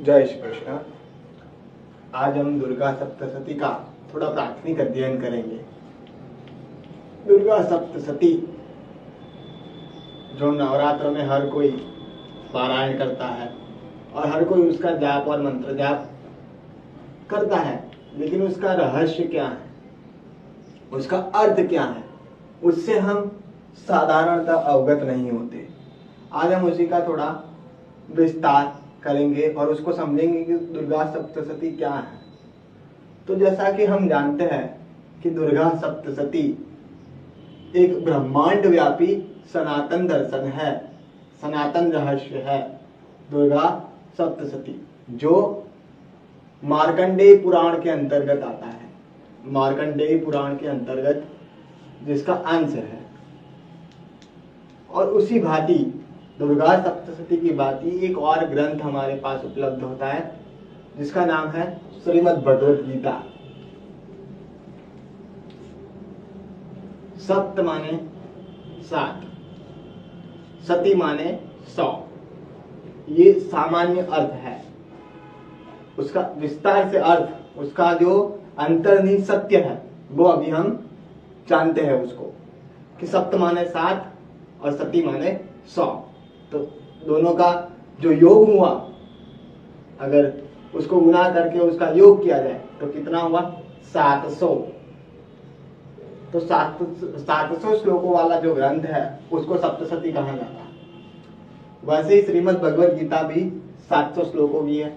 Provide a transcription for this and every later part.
जय श्री कृष्ण। आज हम दुर्गा सप्तशती का थोड़ा प्राथमिक अध्ययन करेंगे। दुर्गा सप्तशती जो नवरात्र में हर कोई पारायण करता है और हर कोई उसका जाप और मंत्र जाप करता है, लेकिन उसका रहस्य क्या है, उसका अर्थ क्या है, उससे हम साधारणतः अवगत नहीं होते। आज हम उसी का थोड़ा विस्तार करेंगे और उसको समझेंगे कि दुर्गा सप्तशती क्या है। तो जैसा कि हम जानते हैं कि दुर्गा सप्तशती एक ब्रह्मांड व्यापी सनातन दर्शन है, सनातन रहस्य है। दुर्गा सप्तशती जो मार्कंडेय पुराण के अंतर्गत आता है, मार्कंडेय पुराण के अंतर्गत जिसका अंश है। और उसी भांति दुर्गा सप्तशती की भांति एक और ग्रंथ हमारे पास उपलब्ध होता है जिसका नाम है श्रीमद् भगवत गीता। सप्त माने 7, सती माने 100। ये सामान्य अर्थ है, उसका विस्तार से अर्थ, उसका जो अंतर्निहित सत्य है वो अभी हम जानते हैं उसको, कि सप्त माने 7 और सती माने 100। तो दोनों का जो योग हुआ, अगर उसको गुना करके उसका योग किया जाए तो कितना हुआ? 700। तो 700 श्लोकों वाला जो ग्रंथ है उसको सप्तशती कहा जाता है। वैसे ही श्रीमद् भगवत गीता भी 700 श्लोकों की है।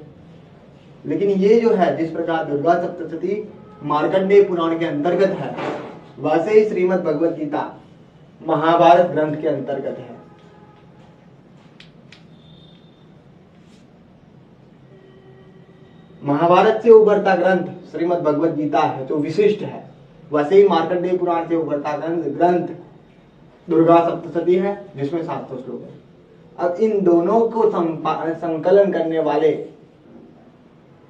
लेकिन ये जो है, जिस प्रकार दुर्गा सप्तशती मार्कंडेय पुराण के अंतर्गत है, वैसे ही श्रीमद् भगवत गीता महाभारत ग्रंथ के अंतर्गत है। महाभारत से उभरता ग्रंथ श्रीमद् भगवत गीता है जो विशिष्ट है, वैसे ही मार्कंडेय पुराण से उभरता ग्रंथ दुर्गा सप्तशती है जिसमें 700 श्लोक है। अब इन दोनों को संकलन करने वाले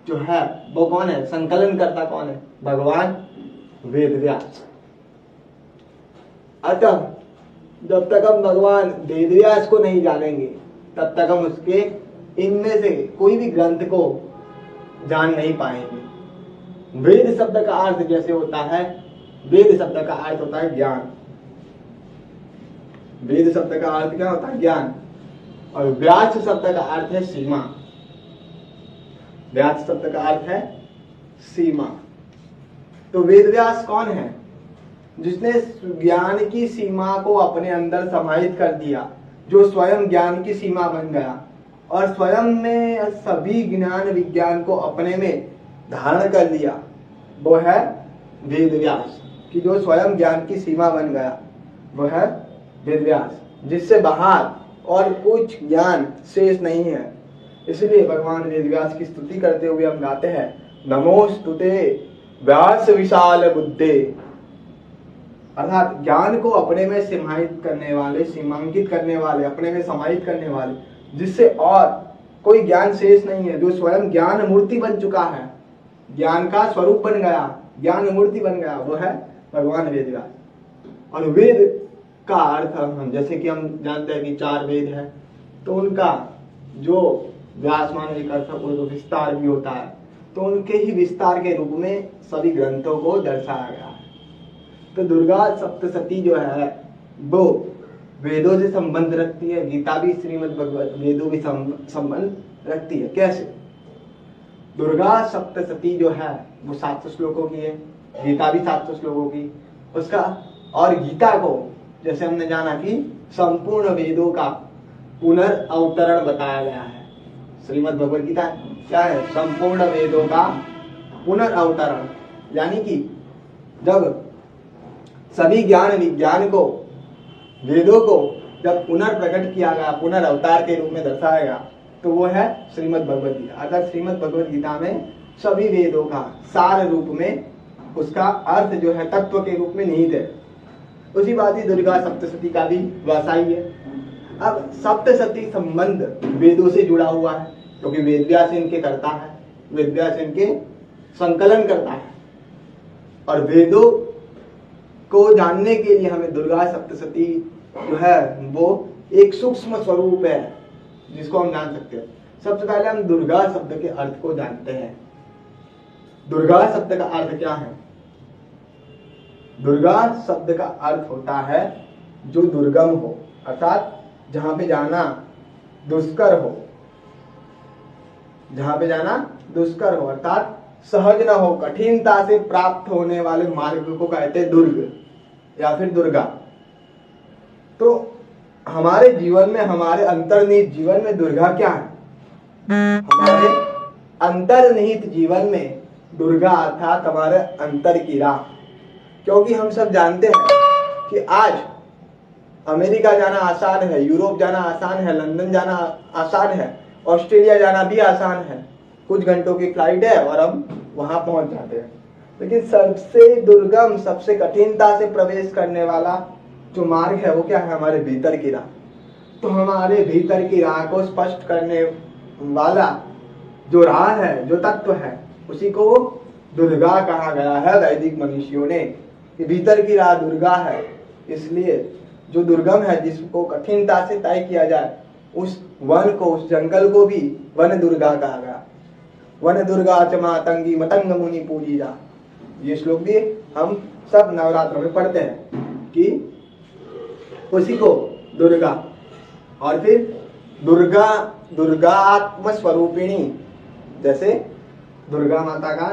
जो है वो कौन है? संकलन करता कौन है? भगवान वेदव्यास। अतः जब तक हम भगवान वेदव्यास को नहीं जानेंगे तब तक हम उसके इनमें से कोई भी ग्रंथ को जान नहीं पाएंगे। वेद शब्द का अर्थ जैसे होता है, वेद शब्द का अर्थ होता है ज्ञान। वेद शब्द का अर्थ क्या होता है? ज्ञान। और व्यास शब्द का अर्थ है सीमा। व्यास शब्द का अर्थ है सीमा। तो वेदव्यास कौन है? जिसने ज्ञान की सीमा को अपने अंदर समाहित कर दिया, जो स्वयं ज्ञान की सीमा बन गया और स्वयं में सभी ज्ञान विज्ञान को अपने में धारण कर लिया, वो है वेदव्यास। कि जो स्वयं ज्ञान की सीमा बन गया वो है वेदव्यास, जिससे बाहर और कुछ ज्ञान शेष नहीं है। इसलिए भगवान वेदव्यास की स्तुति करते हुए हम गाते हैं, नमोस्तुते व्यास विशाल बुद्धे। अर्थात ज्ञान को अपने में समाहित करने वाले, सीमांकित करने वाले, अपने में समाहित करने वाले, जिससे और कोई ज्ञान शेष नहीं है, जो स्वयं ज्ञान मूर्ति बन चुका है, ज्ञान का स्वरूप बन गया, ज्ञान मूर्ति बन गया, वो है भगवान वेदव्यास। और वेद का अर्थ हम जैसे कि हम जानते हैं कि 4 वेद है, तो उनका जो व्यासमान एक अर्थ वो विस्तार भी होता है, तो उनके ही विस्तार के रूप में सभी ग्रंथों को दर्शाया गया है। तो दुर्गा सप्तशती जो है वो वेदों से संबंध रखती है। गीता भी श्रीमद् भगवत वेदों भी संबंध रखती है। कैसे? दुर्गा सप्तशती जो है वो 700 श्लोकों की है, गीता भी 700 श्लोकों की उसका। और गीता को जैसे हमने जाना कि संपूर्ण वेदों का पुनर्अवतरण बताया गया है। श्रीमद् भगवत गीता क्या है? संपूर्ण वेदों का पुनर्अवतरण। यानी कि जब सभी ज्ञान विज्ञान को, वेदों को जब पुनर्प्रकट किया गया, पुनर्अवतार के रूप में दर्शाया गया, तो वो है श्रीमद् भगवत गीता। अर्थात श्रीमद् भगवत गीता में सभी वेदों का सार रूप में उसका अर्थ जो है तत्व के रूप में निहित है। उसी बात ही दुर्गा सप्तशती का भी वैसा ही है। अब सप्तशती संबंध वेदों से जुड़ा हुआ है, क्योंकि वेदव्यास इनके करता है, वेदव्यास इनके संकलन करता है। और वेदों को जानने के लिए हमें दुर्गा सप्तशती जो है वो एक सूक्ष्म स्वरूप है जिसको हम जान सकते हैं। सबसे पहले हम दुर्गा शब्द के अर्थ को जानते हैं। दुर्गा शब्द का अर्थ क्या है? दुर्गा शब्द का अर्थ होता है जो दुर्गम हो, अर्थात जहां पे जाना दुष्कर हो, जहां पे जाना दुष्कर हो अर्थात सहज न हो, कठिनता से प्राप्त होने वाले मार्ग को कहते हैं दुर्ग या फिर दुर्गा। तो हमारे जीवन में, हमारे अंतर्निहित जीवन में दुर्गा क्या है? हमारे अंतर्निहित जीवन में दुर्गा अर्थात हमारे अंतर की राह। क्योंकि हम सब जानते हैं कि आज अमेरिका जाना आसान है, यूरोप जाना आसान है, लंदन जाना आसान है, ऑस्ट्रेलिया जाना भी आसान है, कुछ घंटों की फ्लाइट है और हम वहां पहुंच जाते हैं। लेकिन सबसे दुर्गम, सबसे कठिनता से प्रवेश करने वाला जो मार्ग है वो क्या है? हमारे भीतर की राह। तो हमारे भीतर की राह को स्पष्ट करने वाला जो राह है, जो तत्व है, उसी को दुर्गा कहा गया है वैदिक मनीषियों ने, कि भीतर की राह दुर्गा है। इसलिए जो दुर्गम है, जिसको कठिनता से तय किया जाए, उस वन को, उस जंगल को भी वन दुर्गा कहा गया। वन दुर्गा च मातंगी मतंग मुनि पूजी जा। ये श्लोक भी हम सब नवरात्र में पढ़ते हैं कि उसी को दुर्गा। और फिर दुर्गा, दुर्गा आत्म स्वरूपिणी, जैसे दुर्गा माता का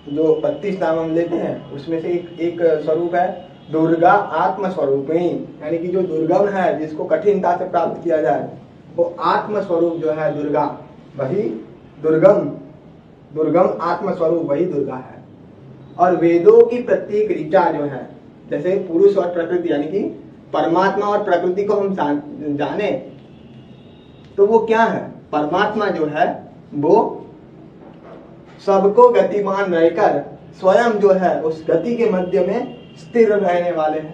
जो 32 नाम हम लेते हैं उसमें से एक स्वरूप है दुर्गा आत्म स्वरूपिणी, यानी कि जो दुर्गम है, जिसको कठिनता से प्राप्त किया जाए, वो आत्म स्वरूप जो है दुर्गा, वही दुर्गम आत्म स्वरूप वही दुर्गा है। और वेदों की प्रत्येक ऋचा जो है, जैसे पुरुष और प्रकृति, यानी कि परमात्मा और प्रकृति को हम जाने तो वो क्या है? परमात्मा जो है वो सबको गतिमान रहकर स्वयं जो है उस गति के मध्य में स्थिर रहने वाले हैं।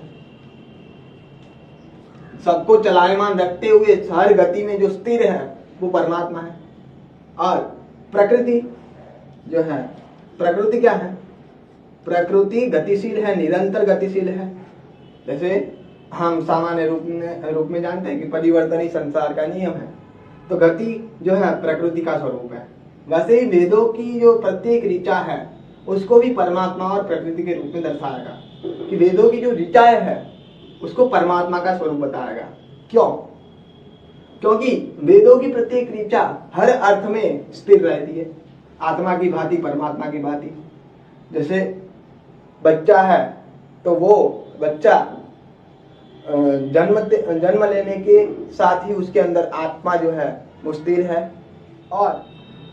सबको चलायमान रखते हुए हर गति में जो स्थिर है वो परमात्मा है। और प्रकृति जो है, प्रकृति क्या है? प्रकृति गतिशील है, निरंतर गतिशील है। जैसे हम सामान्य रूप में जानते हैं कि परिवर्तन ही संसार का नियम है, तो गति जो है प्रकृति का स्वरूप है। वैसे ही वेदों की जो प्रत्येक ऋचा है उसको भी परमात्मा और प्रकृति के रूप में दर्शाएगा, कि वेदों की जो ऋचाएं है उसको परमात्मा का स्वरूप बताएगा। क्यों? क्योंकि वेदों की प्रत्येक ऋचा हर अर्थ में स्थिर रहती है, आत्मा की भांति, परमात्मा की भांति। जैसे बच्चा है तो वो बच्चा जन्म लेने के साथ ही उसके अंदर आत्मा जो है वो स्थिर है, और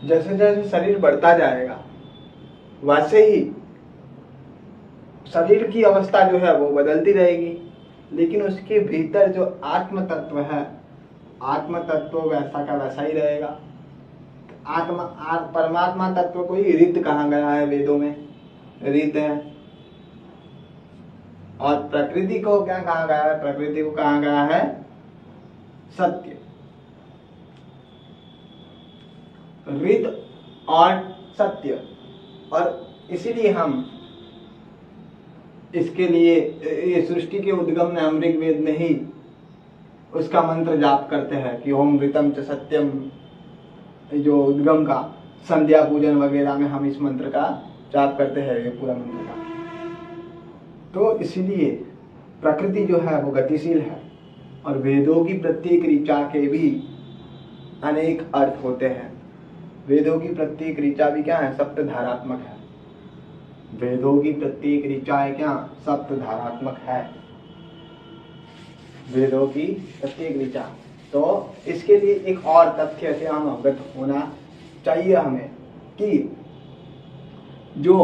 जैसे जैसे शरीर बढ़ता जाएगा वैसे ही शरीर की अवस्था जो है वो बदलती रहेगी, लेकिन उसके भीतर जो आत्म तत्व है, आत्म तत्व वैसा का वैसा ही रहेगा। परमात्मा तत्व को ही रित कहा गया है वेदों में, रित है। और प्रकृति को क्या कहा गया है? प्रकृति को कहा गया है सत्य। रित और सत्य। और इसीलिए हम इसके लिए ये सृष्टि के उद्गम में हम ऋग्वेद में ही उसका मंत्र जाप करते हैं कि ओम ऋतम च सत्यम। जो उद्गम का संध्या पूजन वगैरह में हम इस मंत्र का जाप करते हैं, ये पूरा मंत्र का। तो इसीलिए प्रकृति जो है वो गतिशील है, और वेदों की प्रत्येक ऋचा के भी अनेक अर्थ होते हैं। वेदों की प्रत्येक ऋचा भी क्या है? सप्तधारात्मक है। वेदों की प्रत्येक ऋचा है क्या? सप्तधारात्मक है वेदों की प्रत्येक ऋचा। तो इसके लिए एक और तथ्य से हम अवगत होना चाहिए हमें, कि जो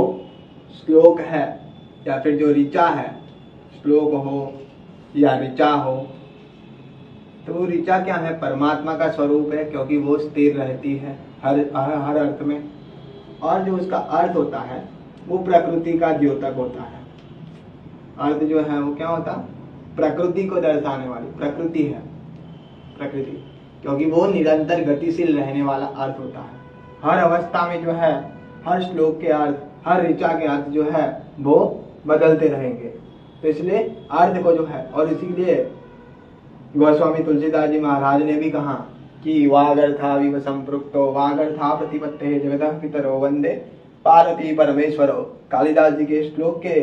श्लोक है या फिर जो ऋचा है, श्लोक हो या ऋचा हो, तो वो ऋचा क्या है? परमात्मा का स्वरूप है, क्योंकि वो स्थिर रहती है हर अर्थ में। और जो उसका अर्थ होता है वो प्रकृति का द्योतक होता है। अर्थ जो है वो क्या होता? प्रकृति को दर्शाने वाली प्रकृति है, प्रकृति, क्योंकि वो निरंतर गतिशील रहने वाला अर्थ होता है। हर अवस्था में जो है, हर श्लोक के अर्थ, हर ऋचा के अर्थ जो है वो बदलते रहेंगे। तो इसलिए अर्थ को जो है, और इसीलिए गोस्वामी तुलसीदास जी महाराज ने भी कहा कि वागर्थाविव संपृक्तो वागर्था प्रतिपत्ते जगतः पितरो वंदे पार्वती परमेश्वरो। कालिदास जी के श्लोक के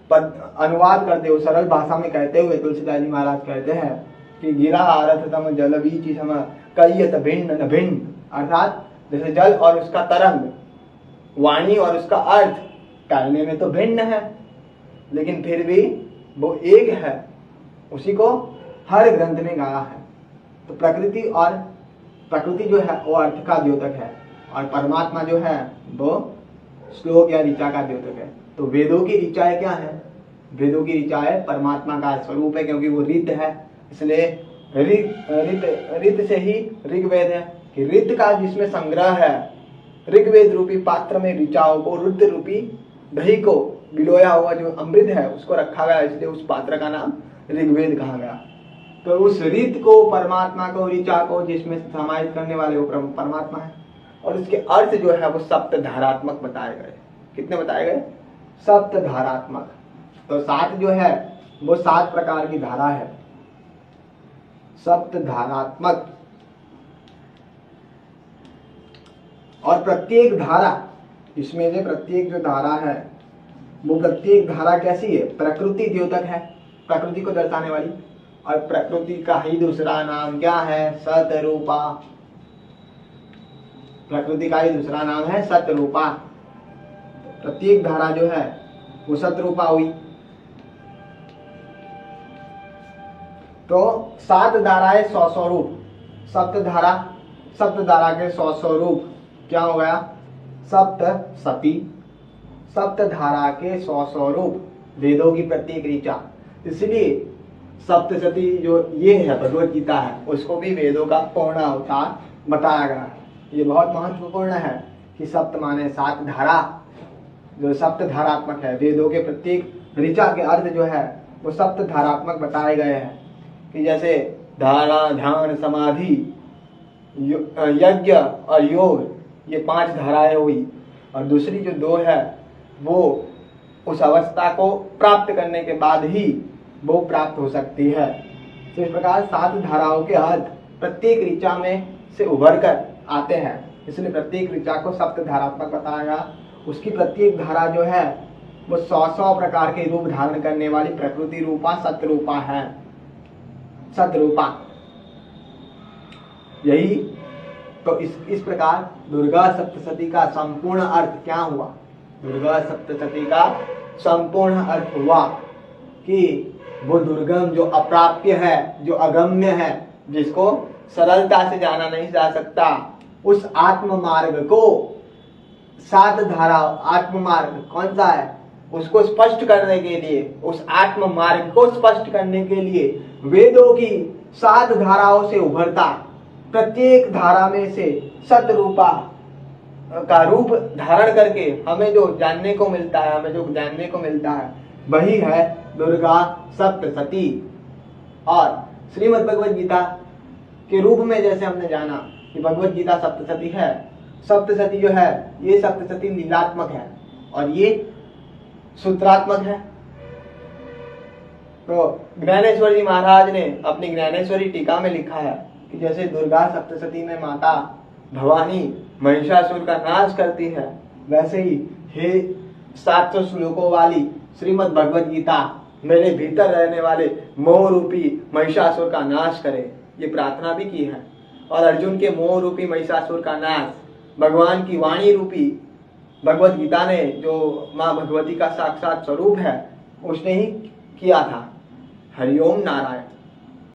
अनुवाद करते हुए सरल भाषा में कहते हुए तुलसीदास जी महाराज कहते हैं कि गिरा आरथ तम जल बीच सम कयत भिन्न न भिन्न, अर्थात जैसे जल और उसका तरंग, वाणी और उसका अर्थ कहने में तो भिन्न है, लेकिन फिर भी वो एक है। उसी को हर ग्रंथ में गाया है। तो प्रकृति जो है वो अर्थ का द्योतक है और परमात्मा जो है वो श्लोक या ऋचा का द्योतक है। तो वेदों की ऋचाएं क्या है? वेदों की ऋचाएं परमात्मा का स्वरूप है, क्योंकि वो ऋत है, इसलिए ऋत से ही ऋग्वेद है कि ऋत का जिसमें संग्रह है, ऋग्वेद रूपी पात्र में ऋचाओं को, ऋत रूपी दही को बिलोया हुआ जो अमृत है उसको रखा गया, इसलिए उस पात्र का नाम ऋग्वेद कहा गया। तो उस ऋत को, परमात्मा को, ऋचा को जिसमें समाहित करने वाले वो परमात्मा है। और इसके अर्थ जो है वो सप्त धारात्मक बताए गए। कितने बताए गए? सप्त धारात्मक। तो 7 जो है वो 7 प्रकार की धारा है, सप्त धारात्मक। और प्रत्येक धारा, इसमें से प्रत्येक जो धारा है वो प्रत्येक धारा कैसी है? प्रकृति द्योतक है, प्रकृति को दर्शाने वाली। और प्रकृति का ही दूसरा नाम क्या है? सतरूपा। प्रकृति का ही दूसरा नाम है सतरूपा। प्रत्येक धारा जो है वो सतरूपा हुई। तो 7 धाराएं 100 रूप। सप्त धारा के 100 रूप क्या हो गया? सप्त सती। सप्त धारा के 100 रूप, वेदों की प्रत्येक ऋचा। इसलिए सप्तशती जो ये है भगवत गीता है, उसको भी वेदों का पूर्ण अवतार बताया गया है। ये बहुत महत्वपूर्ण है कि सप्त माने 7 धारा, जो सप्त धारात्मक है। वेदों के प्रत्येक ऋचा के अर्थ जो है वो सप्त धारात्मक बताए गए हैं। कि जैसे धारा, ध्यान, समाधि, यज्ञ और योग, ये 5 धाराएं हुई। और दूसरी जो 2 है वो उस अवस्था को प्राप्त करने के बाद ही वो प्राप्त हो सकती है। तो इस प्रकार 7 धाराओं के अर्थ प्रत्येक ऋचा में से उभर कर आते हैं, इसलिए प्रत्येक ऋचा को सप्त धारात्मक बताया गया। उसकी प्रत्येक धारा जो है वो 100 प्रकार के रूप धारण करने वाली प्रकृति रूपा सतरूपा है। सतरूपा यही तो इस प्रकार दुर्गा सप्तशती का संपूर्ण अर्थ क्या हुआ? दुर्गा सप्तशती का संपूर्ण अर्थ हुआ कि वो दुर्गम, जो अप्राप्य है, जो अगम्य है, जिसको सरलता से जाना नहीं जा सकता, उस आत्म मार्ग को 7 धारा, आत्म मार्ग कौन सा है उसको स्पष्ट करने के लिए, उस आत्म मार्ग को स्पष्ट करने के लिए वेदों की 7 धाराओं से उभरता, प्रत्येक धारा में से सतरूपा का रूप धारण करके हमें जो जानने को मिलता है, वही है दुर्गा सप्तशती। और श्रीमद् भगवद गीता के रूप में जैसे हमने जाना कि भगवद गीता सप्तशती है, सप्तशती जो है ये सप्तशती लीलात्मक है और ये सूत्रात्मक है। तो ज्ञानेश्वर जी महाराज ने अपनी ज्ञानेश्वरी टीका में लिखा है कि जैसे दुर्गा सप्तशती में माता भवानी महिषासुर का नाश करती है, वैसे ही हे 700 श्लोकों वाली श्रीमद् भगवद गीता मेरे भीतर रहने वाले मोह रूपी महिषासुर का नाश करे, ये प्रार्थना भी की है। और अर्जुन के मोह रूपी महिषासुर का नाश भगवान की वाणी रूपी भगवद गीता ने, जो माँ भगवती का साक्षात स्वरूप है, उसने ही किया था। हरिओम नारायण।